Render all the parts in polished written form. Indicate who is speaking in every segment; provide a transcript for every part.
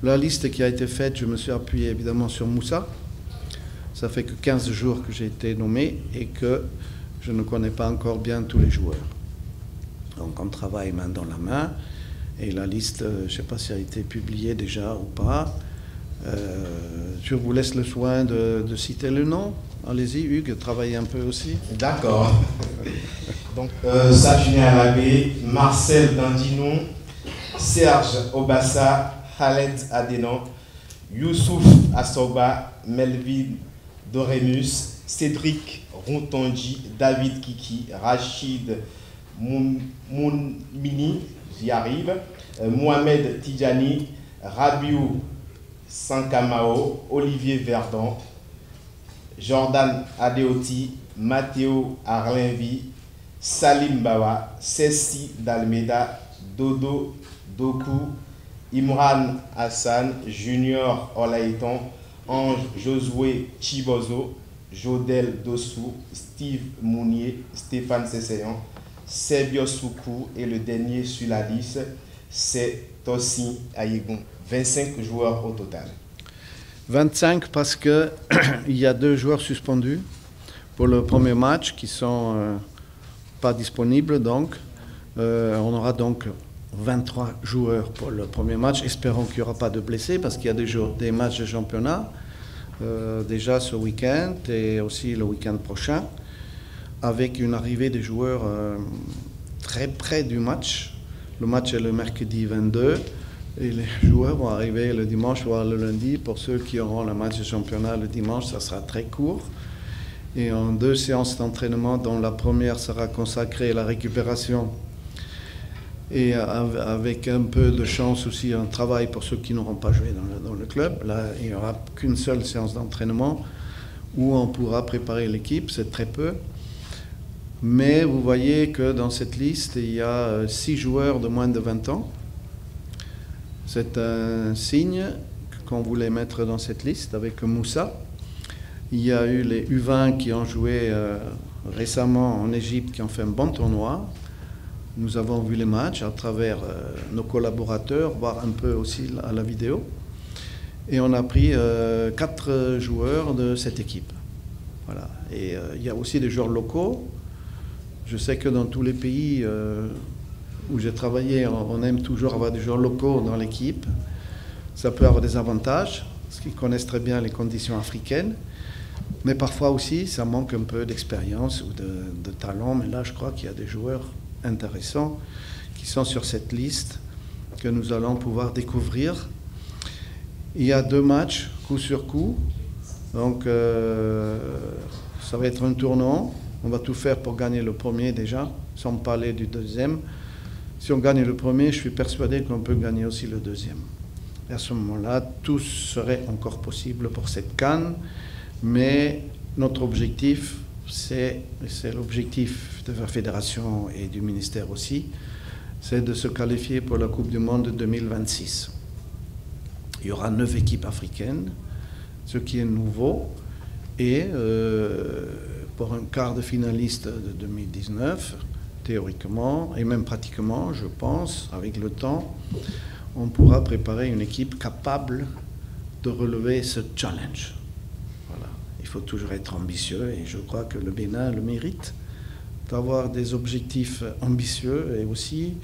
Speaker 1: La liste qui a été faite, je me suis appuyé évidemment sur Moussa. Ça fait que 15 jours que j'ai été nommé et que je ne connais pas encore bien tous les joueurs. Donc on travaille main dans la main et la liste, je ne sais pas si elle a été publiée déjà ou pas. Je vous laisse le soin de citer le nom. Allez-y, Hugues, travaillez un peu aussi.
Speaker 2: D'accord. Donc, Sajuni Alabé, Marcel Dandinon, Serge Obassa, Khaled Adenon, Youssouf Assoba, Melvin Doremus, Cédric Rontonji, David Kiki, Rachid Mounmini, j'y arrive, Mohamed Tidjani, Rabiou Sankamao, Olivier Verdon, Jordan Adeoti, Matteo Arlenvi, Salim Bawa, Ceci Dalmeda, Dodo Doku, Imran Hassan, Junior Olaïton, Ange Josué Chibozo, Jodel Dossou, Steve Mounier, Stéphane Sessayan, Sebio Soukou et le dernier sur la liste, c'est Tossi Ayegon. 25 joueurs au total.
Speaker 1: 25 parce qu'il y a 2 joueurs suspendus pour le premier match qui ne sont pas disponibles. Donc, on aura donc 23 joueurs pour le premier match. Espérons qu'il n'y aura pas de blessés parce qu'il y a des matchs de championnat déjà ce week-end et aussi le week-end prochain avec une arrivée des joueurs très près du match. Le match est le mercredi 22 et les joueurs vont arriver le dimanche voire le lundi. Pour ceux qui auront le match de championnat le dimanche, ça sera très court. Et en 2 séances d'entraînement, dont la première sera consacrée à la récupération et avec un peu de chance aussi un travail pour ceux qui n'auront pas joué dans le club. Là, il n'y aura qu'une seule séance d'entraînement où on pourra préparer l'équipe, c'est très peu. Mais vous voyez que dans cette liste, il y a 6 joueurs de moins de 20 ans. C'est un signe qu'on voulait mettre dans cette liste avec Moussa. Il y a eu les U20 qui ont joué récemment en Égypte, qui ont fait un bon tournoi. Nous avons vu les matchs à travers nos collaborateurs, voire un peu aussi à la vidéo. Et on a pris 4 joueurs de cette équipe. Voilà. Et il y a aussi des joueurs locaux. Je sais que dans tous les pays où j'ai travaillé, on aime toujours avoir des joueurs locaux dans l'équipe. Ça peut avoir des avantages, parce qu'ils connaissent très bien les conditions africaines. Mais parfois aussi, ça manque un peu d'expérience ou de talent. Mais là, je crois qu'il y a des joueurs intéressants qui sont sur cette liste que nous allons pouvoir découvrir. Il y a 2 matchs, coup sur coup. Donc, ça va être un tournant. On va tout faire pour gagner le premier déjà, sans parler du deuxième. Si on gagne le premier, je suis persuadé qu'on peut gagner aussi le deuxième. Et à ce moment-là, tout serait encore possible pour cette CAN. Mais notre objectif, c'est l'objectif de la fédération et du ministère aussi, c'est de se qualifier pour la Coupe du Monde 2026. Il y aura 9 équipes africaines, ce qui est nouveau. Et pour un quart de finaliste de 2019, théoriquement, et même pratiquement, je pense, avec le temps, on pourra préparer une équipe capable de relever ce challenge. Voilà. Il faut toujours être ambitieux et je crois que le Bénin le mérite d'avoir des objectifs ambitieux et aussi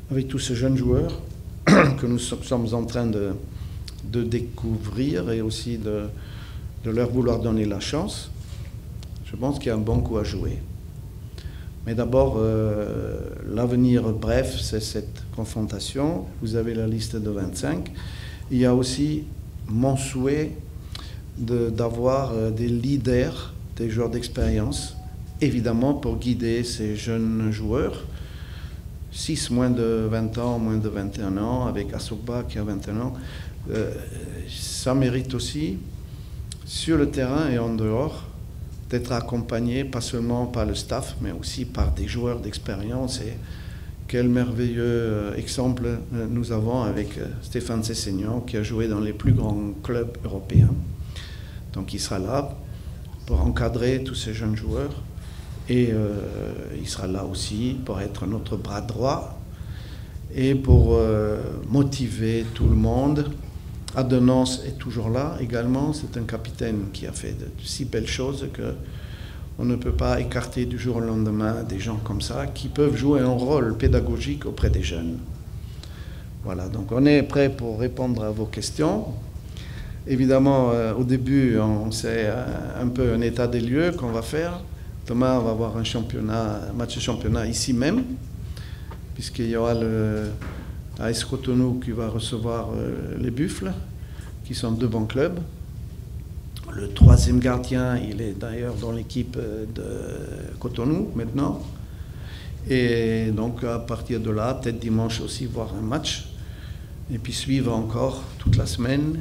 Speaker 1: avec tous ces jeunes joueurs que nous sommes en train de découvrir et aussi de leur vouloir donner la chance. Je pense qu'il y a un bon coup à jouer. Mais d'abord, l'avenir bref, c'est cette confrontation. Vous avez la liste de 25. Il y a aussi mon souhait d'avoir des leaders, des joueurs d'expérience, évidemment pour guider ces jeunes joueurs. 6 moins de 20 ans, moins de 21 ans, avec Assoba qui a 21 ans. Ça mérite aussi, sur le terrain et en dehors, d'être accompagné, pas seulement par le staff, mais aussi par des joueurs d'expérience. Et quel merveilleux exemple nous avons avec Stéphane Sessayan, qui a joué dans les plus grands clubs européens. Donc il sera là pour encadrer tous ces jeunes joueurs Et il sera là aussi pour être notre bras droit et pour motiver tout le monde. Adenance est toujours là également. C'est un capitaine qui a fait de si belles choses qu'on ne peut pas écarter du jour au lendemain des gens comme ça qui peuvent jouer un rôle pédagogique auprès des jeunes. Voilà, donc on est prêt pour répondre à vos questions. Évidemment, au début, on sait un peu un état des lieux qu'on va faire. Demain, on va avoir un match de championnat ici même, puisqu'il y aura l'AS Cotonou qui va recevoir les Buffles, qui sont 2 bons clubs. Le 3e gardien, il est d'ailleurs dans l'équipe de Cotonou maintenant. Et donc, à partir de là, peut-être dimanche aussi, voir un match. Et puis suivre encore toute la semaine.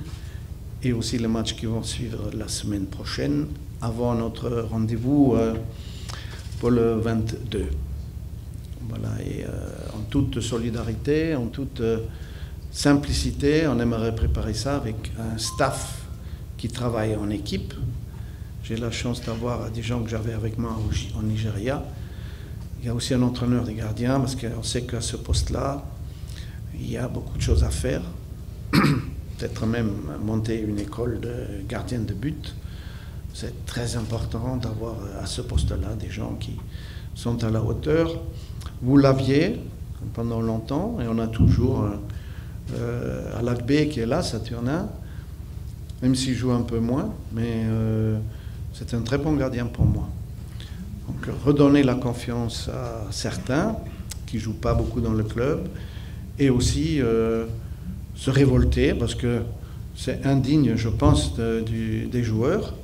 Speaker 1: Et aussi les matchs qui vont suivre la semaine prochaine, avant notre rendez-vous pour le 22. Voilà, et en toute solidarité, en toute simplicité, on aimerait préparer ça avec un staff qui travaille en équipe. J'ai la chance d'avoir des gens que j'avais avec moi au Nigeria. Il y a aussi un entraîneur des gardiens, parce qu'on sait qu'à ce poste-là, il y a beaucoup de choses à faire. Peut-être même monter une école de gardiens de but. C'est très important d'avoir à ce poste-là des gens qui sont à la hauteur. Vous l'aviez pendant longtemps, et on a toujours Alakbe qui est là, Saturnin, même s'il joue un peu moins, mais c'est un très bon gardien pour moi. Donc redonner la confiance à certains qui ne jouent pas beaucoup dans le club, et aussi se révolter, parce que c'est indigne, je pense, des joueurs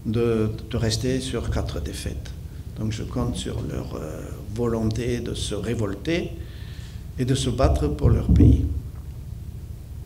Speaker 1: de rester sur 4 défaites. Donc je compte sur leur volonté de se révolter et de se battre pour leur pays.